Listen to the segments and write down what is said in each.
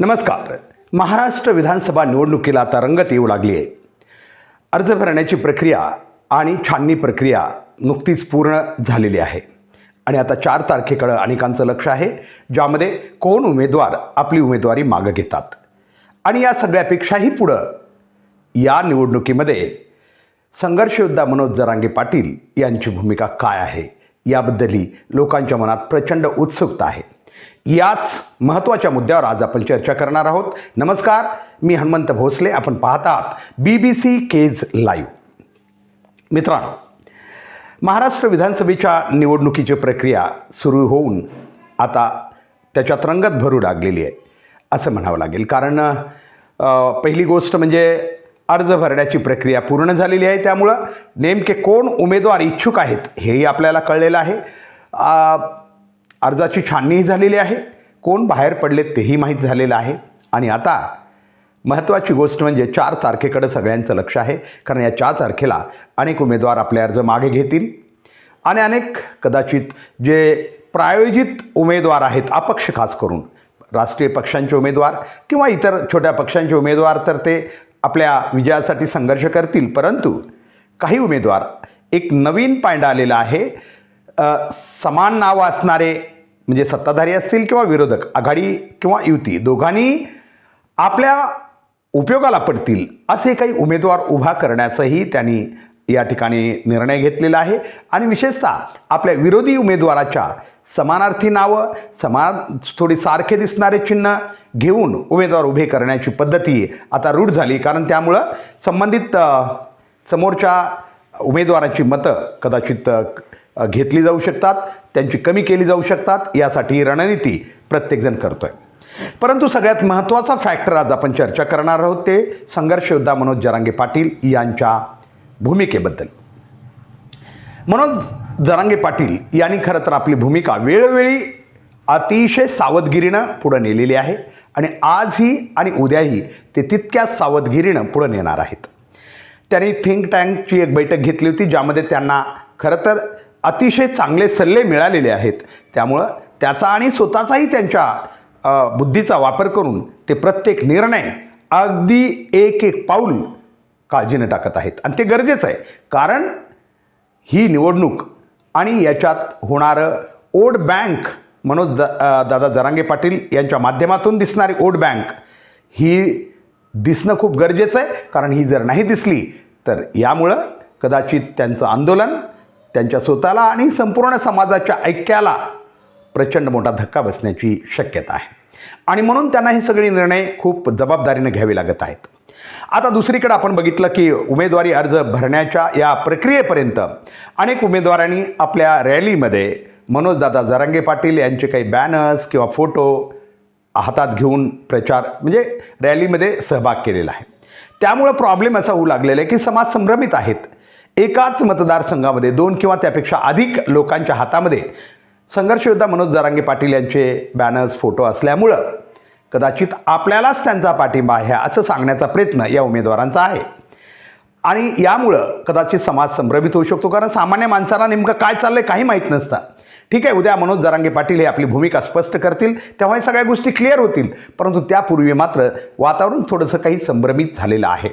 नमस्कार. महाराष्ट्र विधानसभा निवडणुकीला आता रंगत येऊ लागली आहे. अर्ज भरण्याची प्रक्रिया आणि छाननी प्रक्रिया नुकतीच पूर्ण झालेली आहे आणि आता 4 तारखेकडे अनेकांचं लक्ष आहे, ज्यामध्ये कोण उमेदवार आपली उमेदवारी मागं घेतात. आणि या सगळ्यापेक्षाही पुढं या निवडणुकीमध्ये संघर्ष योद्धा मनोज जरांगे पाटील यांची भूमिका काय आहे याबद्दलही लोकांच्या मनात प्रचंड उत्सुकता आहे. याच महत्त्वाच्या मुद्द्यावर आज आपण चर्चा करणार आहोत. नमस्कार, मी हनुमंत भोसले. आपण पाहत आहात BBC केज लाईव्ह. मित्रांनो, महाराष्ट्र विधानसभेच्या निवडणुकीची प्रक्रिया सुरू होऊन आता त्याच्यात रंगत भरू लागलेली आहे असं म्हणावं लागेल. कारण पहिली गोष्ट म्हणजे अर्ज भरण्याची प्रक्रिया पूर्ण झालेली आहे. त्यामुळं नेमके कोण उमेदवार इच्छुक आहेत हेही आपल्याला कळलेलं आहे. अर्जाची छाननीही झालेली आहे. कोण बाहेर पडले तेही माहीत झालेलं आहे. आणि आता महत्त्वाची गोष्ट म्हणजे 4 तारखेकडे सगळ्यांचं लक्ष आहे. कारण या 4 तारखेला अनेक उमेदवार आपले अर्ज मागे घेतील आणि अनेक कदाचित जे प्रायोजित उमेदवार आहेत, अपक्ष खास करून राष्ट्रीय पक्षांचे उमेदवार किंवा इतर छोट्या पक्षांचे उमेदवार, तर ते आपल्या विजयासाठी संघर्ष करतील. परंतु काही उमेदवार, एक नवीन पायंडा आलेला आहे. समान नावं असणारे, म्हणजे सत्ताधारी असतील किंवा विरोधक, आघाडी किंवा युती, दोघांनी आपल्या उपयोगाला पडतील असे काही उमेदवार उभा करण्याचाही त्यांनी या ठिकाणी निर्णय घेतलेला आहे. आणि विशेषतः आपल्या विरोधी उमेदवाराच्या समानार्थी नावं, थोडी सारखे दिसणारे चिन्ह घेऊन उमेदवार उभे करण्याची पद्धती आता रूढ झाली. कारण त्यामुळं संबंधित समोरच्या उमेदवारांची मतं कदाचित घेतली जाऊ शकतात, त्यांची कमी केली जाऊ शकतात. यासाठी रणनीती प्रत्येकजण करतो आहे. परंतु सगळ्यात महत्त्वाचा फॅक्टर आज आपण चर्चा करणार आहोत ते संघर्ष योद्धा मनोज जरांगे पाटील यांच्या भूमिकेबद्दल. मनोज जरांगे पाटील यांनी खरं तर आपली भूमिका वेळोवेळी अतिशय सावधगिरीनं पुढं नेलेली आहे आणि आजही आणि उद्याही ते तितक्याच सावधगिरीनं पुढं नेणार आहेत. त्यांनी थिंक टँकची एक बैठक घेतली होती, ज्यामध्ये त्यांना खरं तर अतिशय चांगले सल्ले मिळालेले आहेत. त्यामुळं त्याचा आणि स्वतःचाही त्यांच्या बुद्धीचा वापर करून ते प्रत्येक निर्णय अगदी एक एक पाऊल काळजीनं टाकत आहेत. आणि ते गरजेचं आहे, कारण ही निवडणूक आणि याच्यात होणारं वोट बँक, मनोज दादा जरांगे पाटील यांच्या माध्यमातून दिसणारी वोट बँक ही दिसणं खूप गरजेचं आहे. कारण ही जर नाही दिसली तर यामुळं कदाचित त्यांचं आंदोलन त्यांच्या स्वतःला आणि संपूर्ण समाजाच्या ऐक्याला प्रचंड मोठा धक्का बसण्याची शक्यता आहे. आणि म्हणून त्यांना हे सगळे निर्णय खूप जबाबदारीने घ्यावे लागत आहेत. आता दुसरीकडे आपण बघितलं की उमेदवारी अर्ज भरण्याच्या या प्रक्रियेपर्यंत अनेक उमेदवारांनी आपल्या रॅलीमध्ये मनोजदादा जरांगे पाटील यांचे काही बॅनर्स किंवा फोटो हातात घेऊन प्रचार, म्हणजे रॅलीमध्ये सहभाग केलेला आहे. त्यामुळं प्रॉब्लेम असा होऊ लागलेला आहे की समाज संभ्रमित आहेत. एकाच मतदारसंघामध्ये 2 किंवा त्यापेक्षा अधिक लोकांच्या हातामध्ये संघर्ष योद्धा मनोज जरांगे पाटील यांचे बॅनर्स, फोटो असल्यामुळं कदाचित आपल्यालाच त्यांचा पाठिंबा आहे असं सांगण्याचा प्रयत्न या उमेदवारांचा आहे. आणि यामुळं कदाचित समाज संभ्रमित होऊ शकतो, कारण सामान्य माणसाला नेमकं काय चाललंय काही माहीत नसतं. ठीक आहे, उद्या मनोज जरांगे पाटील हे आपली भूमिका स्पष्ट करतील, तेव्हा हे सगळ्या गोष्टी क्लिअर होतील. परंतु त्यापूर्वी मात्र वातावरण थोडंसं काही संभ्रमित झालेलं आहे.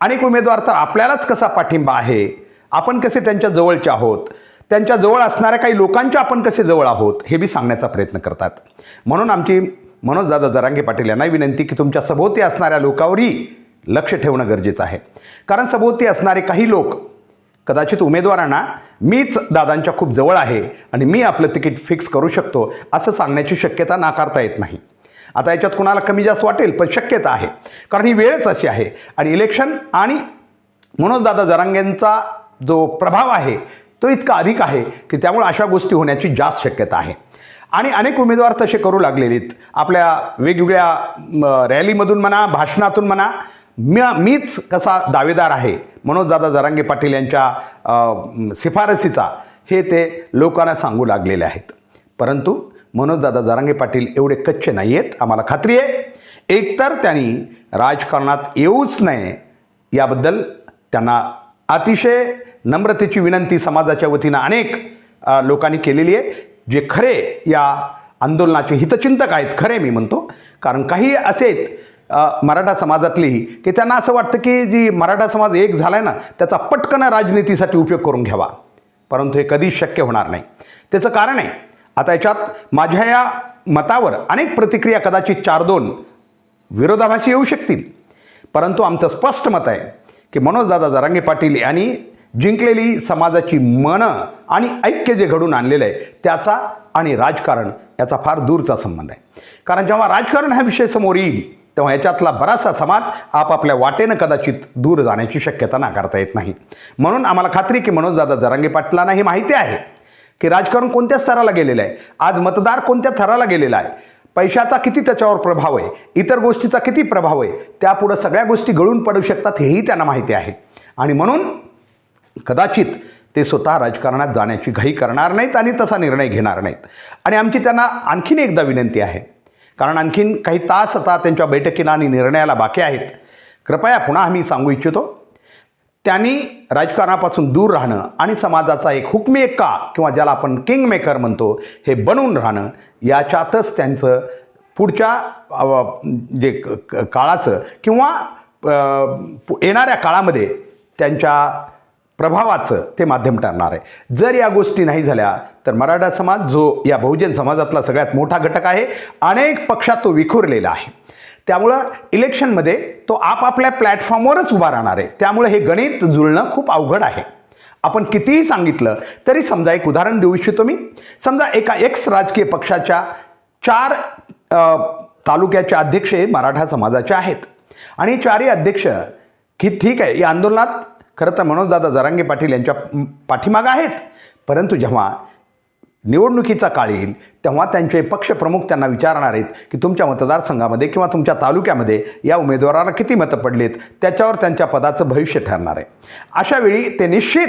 अनेक उमेदवार तर आपल्यालाच कसा पाठिंबा आहे, आपण कसे त्यांच्या जवळचे आहोत, त्यांच्या जवळ असणाऱ्या काही लोकांच्या आपण कसे जवळ आहोत हे बी सांगण्याचा प्रयत्न करतात. म्हणून आमची मनोजदादा जरांगे पाटील यांना विनंती की तुमच्या सभोवती असणाऱ्या लोकांवरही लक्ष ठेवणं गरजेचं आहे. कारण सभोवती असणारे काही लोक कदाचित उमेदवारांना मीच दादांच्या खूप जवळ आहे आणि मी आपलं तिकीट फिक्स करू शकतो असं सांगण्याची शक्यता नाकारता येत नाही. आता याच्यात कुणाला कमी जास्त वाटेल, पण शक्यता आहे, कारण ही वेळच अशी आहे. आणि इलेक्शन आणि मनोजदादा जरांगेंचा जो प्रभाव आहे तो इतका अधिक आहे की त्यामुळे अशा गोष्टी होण्याची जास्त शक्यता आहे. आणि अनेक उमेदवार तसे करू लागलेलेत. आपल्या वेगवेगळ्या रॅलीमधून म्हणा, भाषणातून म्हणा, मीच कसा दावेदार आहे मनोजदादा जरांगे पाटील यांच्या शिफारसीचा, हे ते लोकांना सांगू लागलेले आहेत. परंतु मनोजदादा जरांगे पाटील एवढे कच्चे नाही आहेत, आम्हाला खात्री आहे. एकतर त्यांनी राजकारणात येऊच नये याबद्दल त्यांना अतिशय नम्रतेची विनंती समाजाच्या वतीनं अनेक लोकांनी केलेली आहे. जे खरे या आंदोलनाचे हितचिंतक आहेत खरे मी म्हणतो. कारण काही असे आहेत मराठा समाजातलेही की त्यांना असं वाटतं की जी मराठा समाज एक झाला आहे ना त्याचा पटकन राजनीतीसाठी उपयोग करून घ्यावा, परंतु हे कधीच शक्य होणार नाही. त्याचं कारण आहे, आता याच्यात माझ्या या मतावर अनेक प्रतिक्रिया कदाचित 4-2 विरोधाभासी येऊ शकतील, परंतु आमचं स्पष्ट मत आहे की मनोजदादा जरांगे पाटील यांनी जिंकलेली समाजाची मनं आणि ऐक्य जे घडून आणलेलं आहे त्याचा आणि राजकारण याचा फार दूरचा संबंध आहे. कारण जेव्हा राजकारण हा विषय समोर येईल तेव्हा याच्यातला बराचसा समाज आपापल्या वाटेनं कदाचित दूर जाण्याची शक्यता नाकारता येत नाही. म्हणून आम्हाला खात्री की मनोजदादा जरांगे पाटलांना ही माहिती आहे की राजकारण कोणत्या स्तराला गेलेलं आहे, आज मतदार कोणत्या थराला गेलेला आहे, पैशाचा किती त्याच्यावर प्रभाव आहे, इतर गोष्टीचा किती प्रभाव आहे, त्यापुढं सगळ्या गोष्टी गळून पडू शकतात हेही त्यांना माहिती आहे. आणि म्हणून कदाचित ते स्वतः राजकारणात जाण्याची घाई करणार नाहीत आणि तसा निर्णय घेणार नाहीत. आणि आमची त्यांना आणखीन एकदा विनंती आहे, कारण आणखीन काही तास आता त्यांच्या बैठकीला आणि निर्णयाला बाकी आहेत. कृपया पुन्हा आम्ही सांगू इच्छितो, त्यांनी राजकारणापासून दूर राहणं आणि समाजाचा एक हुकमी एक्का किंवा ज्याला आपण किंग मेकर म्हणतो हे बनून राहणं, याच्यातच त्यांचं पुढच्या जे काळाचं किंवा येणाऱ्या काळामध्ये त्यांच्या प्रभावाचं ते माध्यम ठरणार आहे. जर या गोष्टी नाही झाल्या तर मराठा समाज जो या बहुजन समाजातला सगळ्यात मोठा घटक आहे, अनेक पक्षात तो विखुरलेला आहे. त्यामुळं इलेक्शनमध्ये तो आपापल्या प्लॅटफॉर्मवरच उभा राहणार आहे. त्यामुळे हे गणित जुळणं खूप अवघड आहे. आपण कितीही सांगितलं तरी समजा एक उदाहरण देऊ इच्छितो मी. समजा एका एक्स राजकीय पक्षाच्या 4 तालुक्याचे अध्यक्ष हे मराठा समाजाचे आहेत आणि 4ही अध्यक्ष की ठीक आहे या आंदोलनात खरं तर मनोजदादा जरांगे पाटील यांच्या पाठीमागं आहेत, परंतु जेव्हा निवडणुकीचा काळ येईल तेव्हा त्यांचे पक्षप्रमुख त्यांना विचारणार आहेत की तुमच्या मतदारसंघामध्ये किंवा तुमच्या तालुक्यामध्ये या उमेदवाराला किती मतं पडलेत, त्याच्यावर त्यांच्या पदाचं भविष्य ठरणार आहे. अशा वेळी ते निश्चित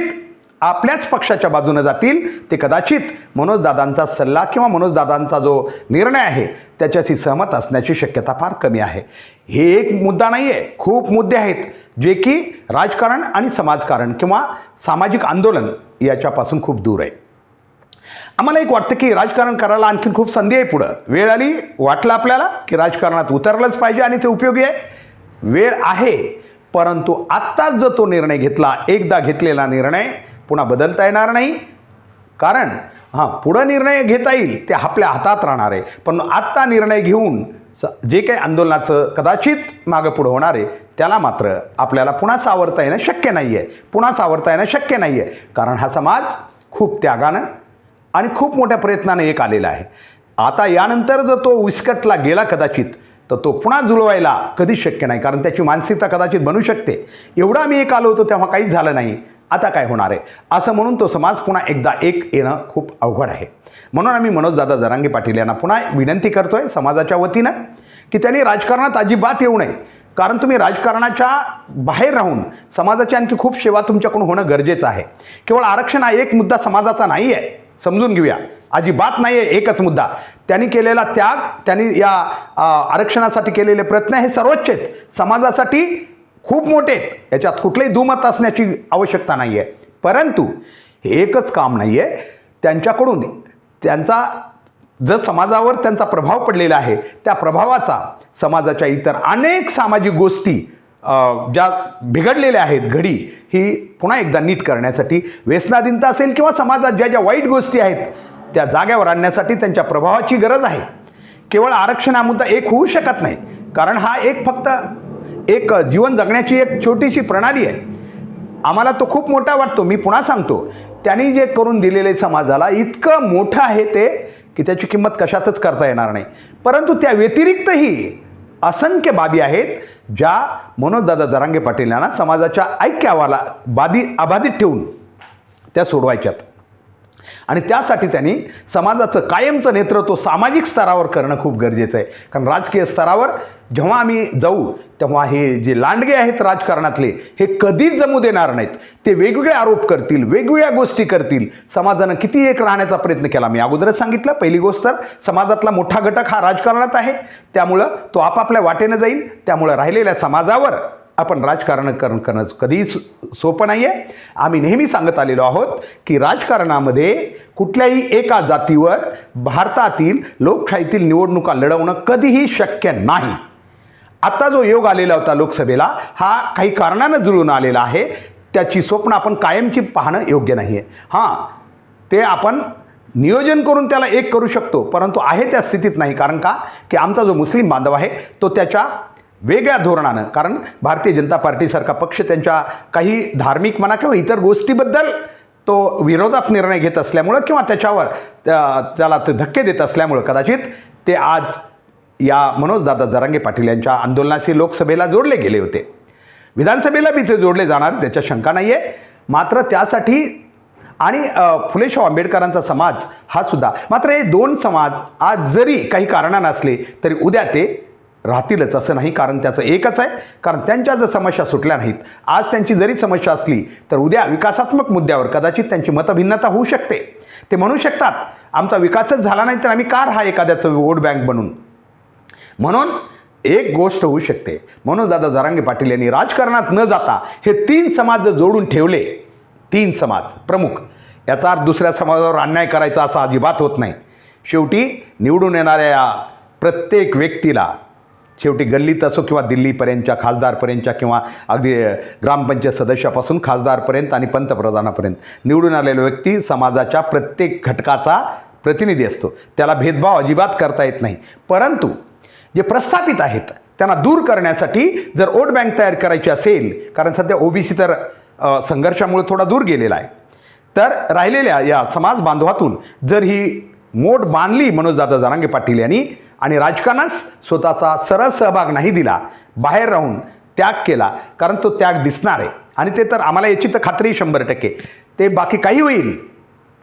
आपल्याच पक्षाच्या बाजूने जातील. ते कदाचित मनोजदादांचा सल्ला किंवा मनोजदादांचा जो निर्णय आहे त्याच्याशी सहमत असण्याची शक्यता फार कमी आहे. हे एक मुद्दा नाही आहे, खूप मुद्दे आहेत जे की राजकारण आणि समाजकारण किंवा सामाजिक आंदोलन याच्यापासून खूप दूर आहे. आम्हाला एक वाटतं की राजकारण करायला आणखीन खूप संधी आहे पुढं. वेळ आली वाटलं आपल्याला की राजकारणात उतरलंच पाहिजे आणि ते उपयोगी आहे. वेळ आहे, परंतु आत्ताच जर तो निर्णय घेतला, एकदा घेतलेला निर्णय पुन्हा बदलता येणार नाही. कारण पुढं निर्णय घेता येईल ते आपल्या हातात राहणार आहे, पण आत्ता निर्णय घेऊन जे काही आंदोलनाचं कदाचित मागं पुढं होणार आहे त्याला मात्र आपल्याला पुन्हा सावरता येणं शक्य नाही आहे. पुन्हा सावरता येणं शक्य नाही आहे, कारण हा समाज खूप त्यागानं आणि खूप मोठ्या प्रयत्नाने एक आलेला आहे. आता यानंतर जर तो विस्कटला गेला कदाचित तर तो पुन्हा जुळवायला कधीच शक्य नाही, कारण त्याची मानसिकता कदाचित बनू शकते. एवढा मी एक आलो होतो तेव्हा काहीच झालं नाही, आता काय होणार आहे असं म्हणून तो समाज पुन्हा एकदा एक येणं खूप अवघड आहे. म्हणून आम्ही मनोजदादा जरांगे पाटील यांना पुन्हा विनंती करतो आहे समाजाच्या वतीनं की त्यांनी राजकारणात अजिबात येऊ नये. कारण तुम्ही राजकारणाच्या बाहेर राहून समाजाची आणखी खूप सेवा तुमच्याकडून होणं गरजेचं आहे. केवळ आरक्षण हा एक मुद्दा समाजाचा नाही आहे, समजून घेऊया. अजिबात नाही आहे एकच मुद्दा. त्यांनी केलेला त्याग, त्यांनी या आरक्षणासाठी केलेले प्रयत्न हे सर्वोच्च आहेत, समाजासाठी खूप मोठे आहेत, याच्यात कुठलंही दुमत असण्याची आवश्यकता नाही आहे. परंतु हे एकच काम नाही आहे, त्यांच्याकडून त्यांचा जर समाजावर त्यांचा प्रभाव पडलेला आहे त्या प्रभावाचा समाजाच्या इतर अनेक सामाजिक गोष्टी ज्या बिघडलेल्या आहेत घडी ही पुन्हा एकदा नीट करण्यासाठी, व्यसनाधीनता असेल किंवा समाजात ज्या ज्या वाईट गोष्टी आहेत त्या जाग्यावर आणण्यासाठी त्यांच्या प्रभावाची गरज आहे. केवळ आरक्षण हा मुद्दा एक होऊ शकत नाही, कारण हा एक फक्त एक जीवन जगण्याची एक छोटीशी प्रणाली आहे. आम्हाला तो खूप मोठा वाटतो. मी पुन्हा सांगतो, त्यांनी जे करून दिलेले समाजाला इतकं मोठं आहे ते की त्याची किंमत कशातच करता येणार नाही. परंतु त्या व्यतिरिक्तही असंख्य बाबी आहेत ज्या मनोजदादा जरांगे पाटील यांना समाजाच्या ऐक्यावाला अबाधित ठेवून त्या सोडवायच्यात. आणि त्यासाठी त्यांनी समाजाचं कायमचं नेतृत्व सामाजिक स्तरावर करणं खूप गरजेचं आहे. कारण राजकीय स्तरावर जेव्हा आम्ही जाऊ तेव्हा हे जे लांडगे आहेत राजकारणातले हे कधीच जमू देणार नाहीत. ते वेगवेगळे आरोप करतील, वेगवेगळ्या गोष्टी करतील. समाजानं किती एक राहण्याचा प्रयत्न केला, मी अगोदरच सांगितलं. पहिली गोष्ट तर समाजातला मोठा घटक हा राजकारणात आहे, त्यामुळं तो आपापल्या वाटेनं जाईल. त्यामुळं राहिलेल्या समाजावर आपण राजकारण करणं कधीही सोपं नाही आहे. आम्ही नेहमी सांगत आलेलो आहोत की राजकारणामध्ये कुठल्याही एका जातीवर भारतातील लोकशाहीतील निवडणुका लढवणं कधीही शक्य नाही. आता जो योग आलेला होता लोकसभेला, हा काही कारणानं जुळून आलेला आहे. त्याची स्वप्न आपण कायमची पाहणं योग्य नाही आहे. हां, ते आपण नियोजन करून त्याला एक करू शकतो, परंतु आहे त्या स्थितीत नाही. कारण का की आमचा जो मुस्लिम बांधव आहे तो त्याच्या वेगळ्या धोरणानं, कारण भारतीय जनता पार्टीसारखा पक्ष त्यांच्या काही धार्मिक म्हणा किंवा इतर गोष्टीबद्दल तो विरोधात निर्णय घेत असल्यामुळं किंवा त्याच्यावर त्याला ते धक्के देत असल्यामुळं कदाचित ते आज या मनोजदादा जरांगे पाटील यांच्या आंदोलनाशी लोकसभेला जोडले गेले होते. विधानसभेला बी ते जोडले जाणार, त्याच्या शंका नाही आहे. मात्र त्यासाठी आणि फुले शाहू आंबेडकरांचा समाज हा सुद्धा, मात्र हे दोन समाज आज जरी काही कारणानं असले तरी उद्या ते राहतीलच असं नाही. कारण त्याचं एकच आहे, कारण त्यांच्या जर समस्या सुटल्या नाहीत, आज त्यांची जरी समस्या असली तर उद्या विकासात्मक मुद्द्यावर कदाचित त्यांची मतभिन्नता होऊ शकते. ते म्हणू शकतात आमचा विकासच झाला नाही तर आम्ही का राहा एखाद्याचं वोट बँक बनून. म्हणून एक गोष्ट होऊ शकते, मनोजदादा जरांगे पाटील यांनी राजकारणात न जाता हे 3 समाज जर जोडून ठेवले, 3 समाज प्रमुख, याचा अर्थ दुसऱ्या समाजावर अन्याय करायचा असा अजिबात होत नाही. शेवटी निवडून येणाऱ्या प्रत्येक व्यक्तीला, शेवटी गल्लीत असो किंवा दिल्लीपर्यंतच्या खासदारपर्यंतच्या किंवा अगदी ग्रामपंचायत सदस्यापासून खासदारपर्यंत आणि पंतप्रधानापर्यंत निवडून आलेला व्यक्ती समाजाच्या प्रत्येक घटकाचा प्रतिनिधी असतो. त्याला भेदभाव अजिबात करता येत नाही. परंतु जे प्रस्थापित आहेत त्यांना दूर करण्यासाठी जर वोट बँक तयार करायची असेल, कारण सध्या ओबीसी तर संघर्षामुळे थोडा दूर गेलेला आहे, तर राहिलेल्या या समाज बांधवातून जर ही मोठ बांधली मनोजदादा जरांगे पाटील यांनी आणि राजकारणात स्वतःचा सरळ सहभाग नाही दिला, बाहेर राहून त्याग केला, कारण तो त्याग दिसणार आहे आणि ते तर आम्हाला याची तर खात्री 100%. ते बाकी काही होईल,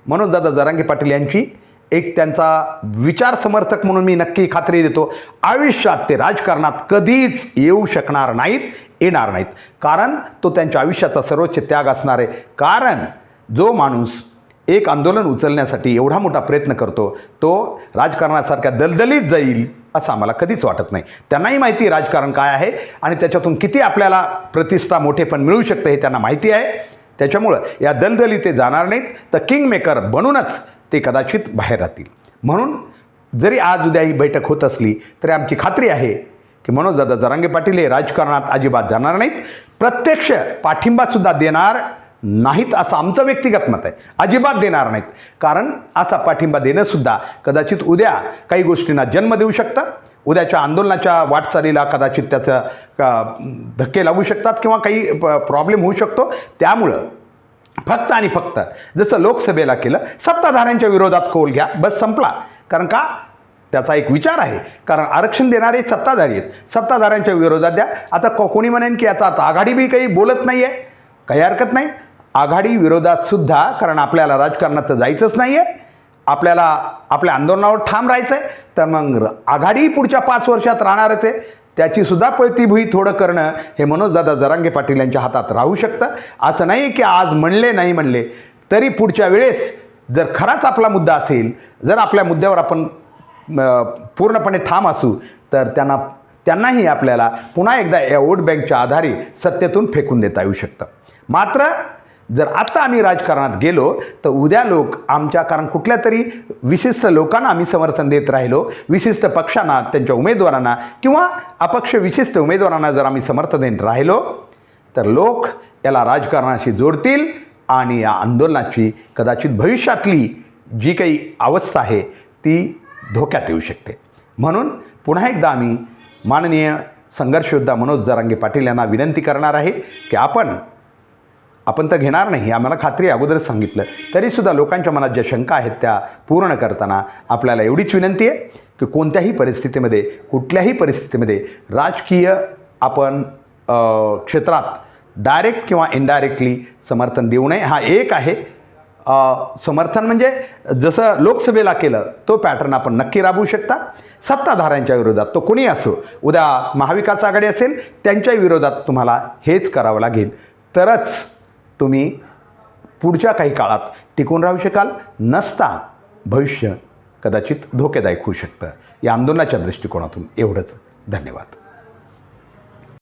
मनोजदादा जरांगे पाटील यांची एक त्यांचा विचार समर्थक म्हणून मी नक्की खात्री देतो, आयुष्यात ते राजकारणात कधीच येऊ शकणार नाहीत, येणार नाहीत. कारण तो त्यांच्या आयुष्याचा सर्वोच्च त्याग असणार आहे. कारण जो माणूस एक आंदोलन उचलण्यासाठी एवढा मोठा प्रयत्न करतो, तो राजकारणासारख्या दलदलीत जाईल असं आम्हाला कधीच वाटत नाही. त्यांनाही माहिती राजकारण काय आहे आणि त्याच्यातून किती आपल्याला प्रतिष्ठा मोठेपण मिळू शकतं हे त्यांना माहिती आहे. त्याच्यामुळं या दलदलीत ते जाणार नाहीत, तर किंगमेकर बनूनच ते कदाचित बाहेर राहतील. म्हणून जरी आज उद्या ही बैठक होत असली तरी आमची खात्री आहे की मनोजदादा जरांगे पाटील हे राजकारणात अजिबात जाणार नाहीत, प्रत्यक्ष पाठिंबासुद्धा देणार नाहीत असं आमचं व्यक्तिगत मत आहे. अजिबात देणार नाहीत. कारण असा पाठिंबा देणंसुद्धा कदाचित उद्या काही गोष्टींना जन्म देऊ शकतं, उद्याच्या आंदोलनाच्या वाटचालीला कदाचित त्याचं धक्के लागू शकतात किंवा काही प्रॉब्लेम होऊ शकतो. त्यामुळं फक्त आणि फक्त जसं लोकसभेला केलं, सत्ताधाऱ्यांच्या विरोधात कौल घ्या, बस संपला. कारण का त्याचा एक विचार आहे, कारण आरक्षण देणारे सत्ताधारी आहेत, सत्ताधाऱ्यांच्या विरोधात द्या. आता कोणी म्हणेन की याचा आता आघाडी बी काही बोलत नाही आहे, काही हरकत नाही. आघाडी विरोधात सुद्धा, कारण आपल्याला राजकारणात तर जायचंच नाही आहे, आपल्याला आपल्या आंदोलनावर ठाम राहायचं आहे, तर मग आघाडी पुढच्या 5 वर्षात राहणारच आहे. त्याचीसुद्धा पळतीभुई थोडं करणं हे मनोजदादा जरांगे पाटील यांच्या हातात राहू शकतं. असं नाही की आज म्हणले नाही म्हणले तरी पुढच्या वेळेस जर खराच आपला मुद्दा असेल, जर आपल्या मुद्द्यावर आपण पूर्णपणे ठाम असू, तर त्यांनाही आपल्याला पुन्हा एकदा या वोट बँकच्या आधारे सत्तेतून फेकून देता येऊ शकतं. मात्र जर आत्ता आम्ही राजकारणात गेलो तर उद्या लोक आमच्या, कारण कुठल्या तरी विशिष्ट लोकांना आम्ही समर्थन देत राहिलो, विशिष्ट पक्षांना, त्यांच्या उमेदवारांना किंवा अपक्ष विशिष्ट उमेदवारांना जर आम्ही समर्थन देत राहिलो तर लोक याला राजकारणाशी जोडतील आणि या आंदोलनाची कदाचित भविष्यातली जी काही अवस्था आहे ती धोक्यात येऊ शकते. म्हणून पुन्हा एकदा आम्ही माननीय संघर्ष योद्धा मनोज जरांगे पाटील यांना विनंती करणार आहे की आपण तर घेणार नाही, आम्हाला खात्री अगोदरच सांगितलं, तरीसुद्धा लोकांच्या मनात ज्या शंका आहेत त्या पूर्ण करताना आपल्याला एवढीच विनंती आहे की कोणत्याही परिस्थितीमध्ये, कुठल्याही परिस्थितीमध्ये राजकीय आपण क्षेत्रात डायरेक्ट किंवा इनडायरेक्टली समर्थन देऊ नये. हा एक आहे समर्थन, म्हणजे जसं लोकसभेला केलं तो पॅटर्न आपण नक्की राबवू शकता. सत्ताधाऱ्यांच्या विरोधात तो कोणी असो, उद्या महाविकास आघाडी असेल त्यांच्या विरोधात तुम्हाला हेच करावं लागेल, तरच तुम्ही पुढच्या काही काळात टिकून राहू शकाल. नसता भविष्य कदाचित धोकेदायक होऊ शकतं. या आंदोलनाच्या दृष्टिकोनातून एवढंच. धन्यवाद.